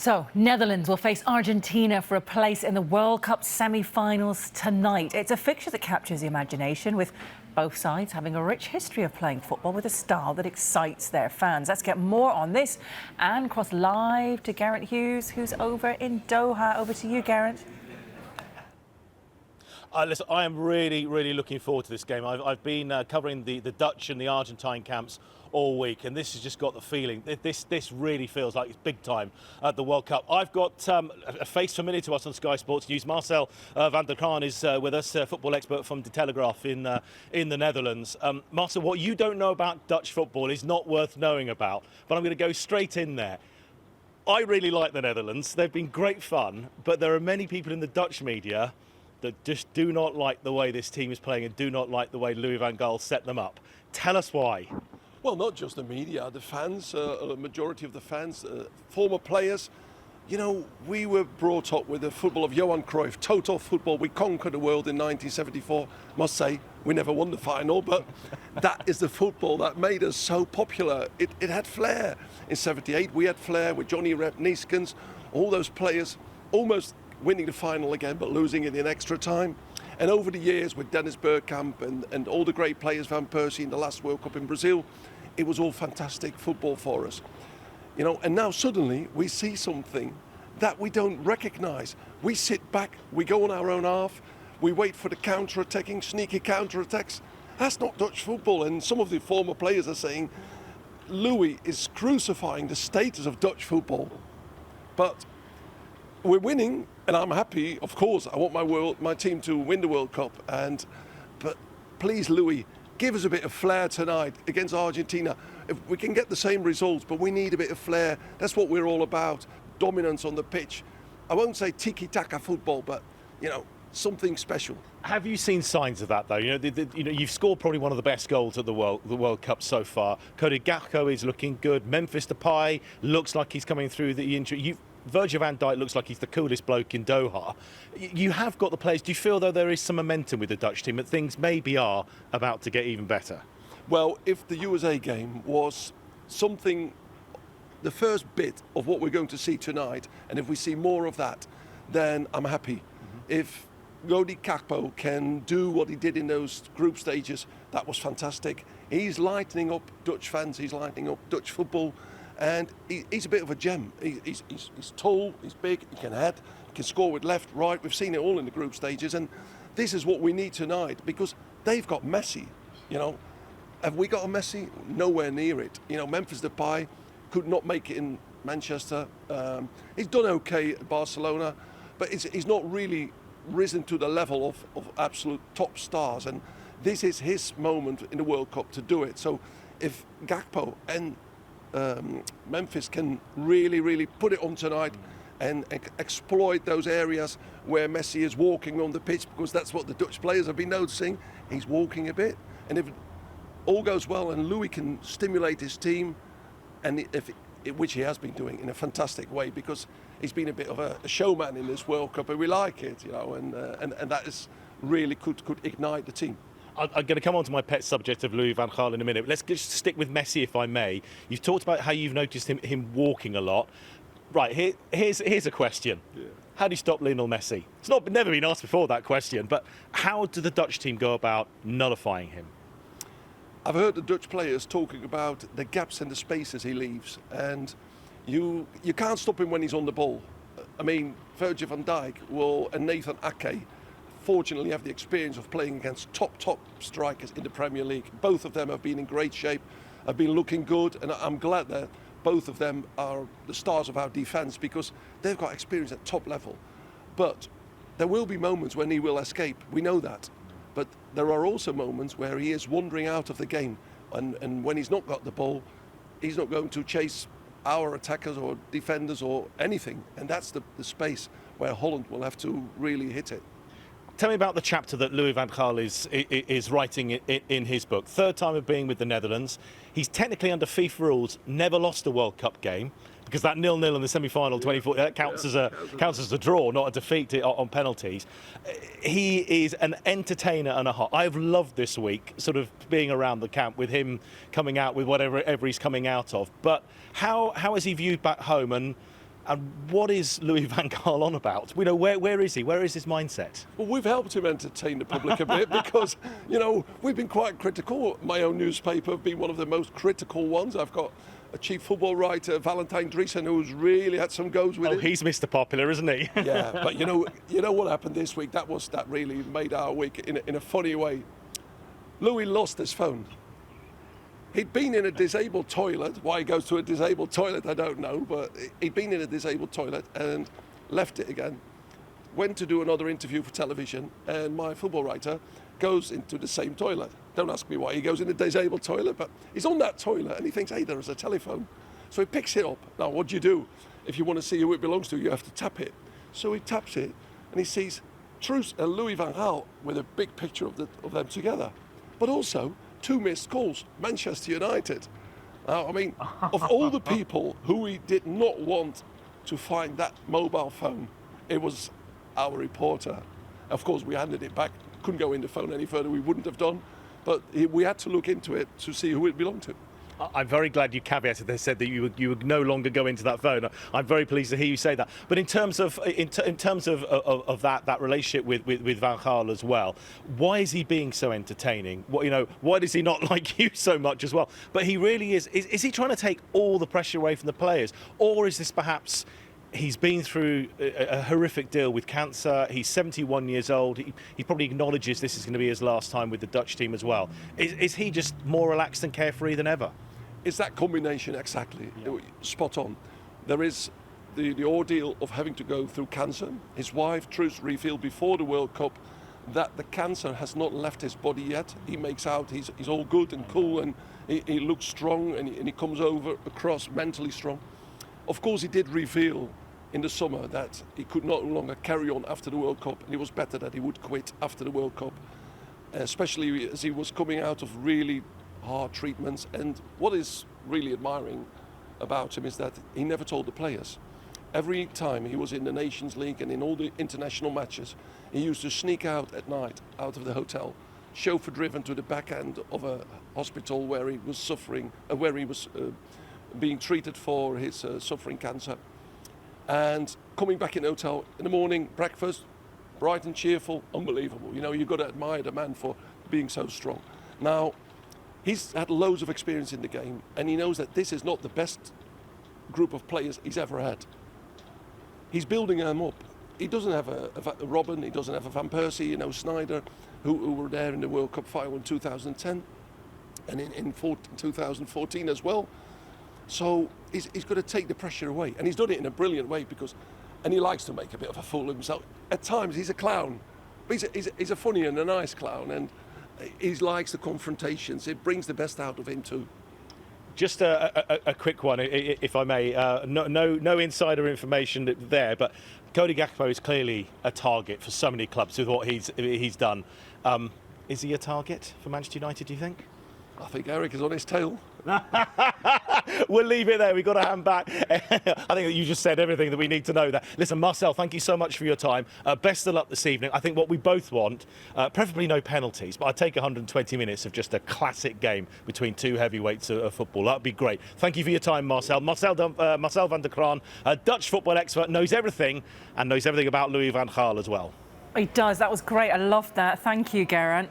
So, Netherlands will face Argentina for a place in the World Cup semi-finals tonight. It's a fixture that captures the imagination, with both sides having a rich history of playing football with a style that excites their fans. Let's get more on this and cross live to Garrett Hughes, who's over in Doha. Over to you, Garrett. Listen, I am really looking forward to this game. I've been covering the Dutch and the Argentine camps all week, and this has just got the feeling. This really feels like it's big time at the World Cup. I've got a face familiar to us on Sky Sports News. Marcel van der Kraan is with us, football expert from De Telegraaf in the Netherlands. Marcel, what you don't know about Dutch football is not worth knowing about, but I'm going to go straight in there. I really like the Netherlands. They've been great fun, but there are many people in the Dutch media that just do not like the way this team is playing and do not like the way Louis van Gaal set them up. Tell us why. Well, not just the media, the fans, a majority of the fans, former players. You know, we were brought up with the football of Johan Cruyff, total football. We conquered the world in 1974. Must say, we never won the final, but that is the football that made us so popular. It had flair. In 78, we had flair with Johnny Rep, Neeskens, all those players almost winning the final again, but losing it in extra time. And over the years with Dennis Bergkamp and all the great players, Van Persie in the last World Cup in Brazil, it was all fantastic football for us. You know, and now suddenly we see something that we don't recognise. We sit back, we go on our own half, we wait for the counter-attacking, sneaky counter-attacks. That's not Dutch football, and some of the former players are saying Louis is crucifying the status of Dutch football. But we're winning, and I'm happy. Of course, I want my team to win the World Cup. But please, Louis, give us a bit of flair tonight against Argentina. If we can get the same results, but we need a bit of flair. That's what we're all about. Dominance on the pitch. I won't say tiki-taka football, but you know, something special. Have you seen signs of that, though? You know, you've scored probably one of the best goals at the World Cup so far. Cody Gakpo is looking good. Memphis Depay looks like he's coming through the injury. Virgil van Dijk looks like he's the coolest bloke in Doha. You have got the players. Do you feel, though, there is some momentum with the Dutch team, that things maybe are about to get even better? Well, if the USA game was something, the first bit of what we're going to see tonight, and if we see more of that, then I'm happy. If Cody Gakpo can do what he did in those group stages, that was fantastic. He's lightening up Dutch fans, he's lightening up Dutch football. And he's a bit of a gem. He's tall, he's big, he can head, he can score with left, right. We've seen it all in the group stages, and this is what we need tonight, because they've got Messi. You know, have we got a Messi? Nowhere near it. You know, Memphis Depay could not make it in Manchester. He's done okay at Barcelona, but he's not really risen to the level of absolute top stars. And this is his moment in the World Cup to do it. So if Gakpo and Memphis can really put it on tonight and exploit those areas where Messi is walking on the pitch, because that's what the Dutch players have been noticing. He's walking a bit, and if all goes well and Louis can stimulate his team, and which he has been doing in a fantastic way, because he's been a bit of a showman in this World Cup, and we like it, you know, and that is really could ignite the team. I'm going to come on to my pet subject of Louis van Gaal in a minute. Let's just stick with Messi, if I may. You've talked about how you've noticed him walking a lot. Right, here's a question. Yeah. How do you stop Lionel Messi? It's never been asked before, that question, but how do the Dutch team go about nullifying him? I've heard the Dutch players talking about the gaps and the spaces he leaves, and you can't stop him when he's on the ball. I mean, Virgil van Dijk and Nathan Ake fortunately have the experience of playing against top strikers in the Premier League. Both of them have been in great shape, have been looking good, and I'm glad that both of them are the stars of our defence, because they've got experience at top level. But there will be moments when he will escape, we know that. But there are also moments where he is wandering out of the game, and when he's not got the ball, he's not going to chase our attackers or defenders or anything, and that's the space where Holland will have to really hit it. Tell me about the chapter that Louis van Gaal is writing in his book. Third time of being with the Netherlands. He's technically, under FIFA rules, never lost a World Cup game, because that 0-0 in the semi-final 24 that counts as a draw, not a defeat on penalties. He is an entertainer and a hot. I've loved this week, sort of being around the camp with him, coming out with whatever he's coming out of. But how is he viewed back home? And And what is Louis van Gaal on about? We know where is he? Where is his mindset? Well, we've helped him entertain the public a bit because, we've been quite critical. My own newspaper have been one of the most critical ones. I've got a chief football writer, Valentine Driessen, who's really had some goes with it. Oh, he's Mr. Popular, isn't he? Yeah, but you know what happened this week? That really made our week in a funny way. Louis lost his phone. He'd been in a disabled toilet. Why he goes to a disabled toilet, I don't know, but he'd been in a disabled toilet and left it again. Went to do another interview for television, and my football writer goes into the same toilet. Don't ask me why he goes in a disabled toilet, but he's on that toilet and he thinks, hey, there's a telephone. So he picks it up. Now, what do you do? If you want to see who it belongs to, you have to tap it. So he taps it and he sees Louis van Gaal with a big picture of them together. But also, 2 missed calls, Manchester United. I mean, of all the people who we did not want to find that mobile phone, it was our reporter. Of course, we handed it back, couldn't go in the phone any further, we wouldn't have done, but we had to look into it to see who it belonged to. I'm very glad you caveated this, said that you would no longer go into that phone. I'm very pleased to hear you say that. But in terms of that relationship with Van Gaal as well, why is he being so entertaining? Why does he not like you so much as well? But he really is. Is he trying to take all the pressure away from the players, or is this perhaps? He's been through a horrific deal with cancer. He's 71 years old. He probably acknowledges this is going to be his last time with the Dutch team as well. Is he just more relaxed and carefree than ever? It's that combination, exactly. Yeah. Spot on. There is the ordeal of having to go through cancer. His wife, Truus, revealed before the World Cup that the cancer has not left his body yet. He makes out he's all good and cool, and he looks strong, and he comes across mentally strong. Of course, he did reveal in the summer that he could no longer carry on after the World Cup, and it was better that he would quit after the World Cup, especially as he was coming out of really hard treatments. And what is really admiring about him is that he never told the players. Every time he was in the Nations League and in all the international matches, he used to sneak out at night out of the hotel, chauffeur driven to the back end of a hospital where he was suffering, where he was being treated for his suffering cancer, and coming back in the hotel in the morning, breakfast, bright and cheerful, unbelievable. You've got to admire the man for being so strong. Now, he's had loads of experience in the game, and he knows that this is not the best group of players he's ever had. He's building them up. He doesn't have a Robben, he doesn't have a Van Persie, Sneijder, who were there in the World Cup final in 2010, and in 2014 as well. So he's got to take the pressure away, and he's done it in a brilliant way and he likes to make a bit of a fool of himself. At times he's a clown, but he's a funny and a nice clown, and he likes the confrontations. It brings the best out of him too. Just a quick one, if I may. No insider information there, but Cody Gakpo is clearly a target for so many clubs with what he's done. Is he a target for Manchester United, do you think? I think Eric is on his tail. We'll leave it there. We've got to hand back. I think that you just said everything that we need to know there. Listen, Marcel, thank you so much for your time. Best of luck this evening. I think what we both want, preferably no penalties, but I'd take 120 minutes of just a classic game between two heavyweights of football. That'd be great. Thank you for your time, Marcel. Marcel van der Kraan, a Dutch football expert, knows everything and knows everything about Louis van Gaal as well. He does. That was great. I loved that. Thank you, Kraan.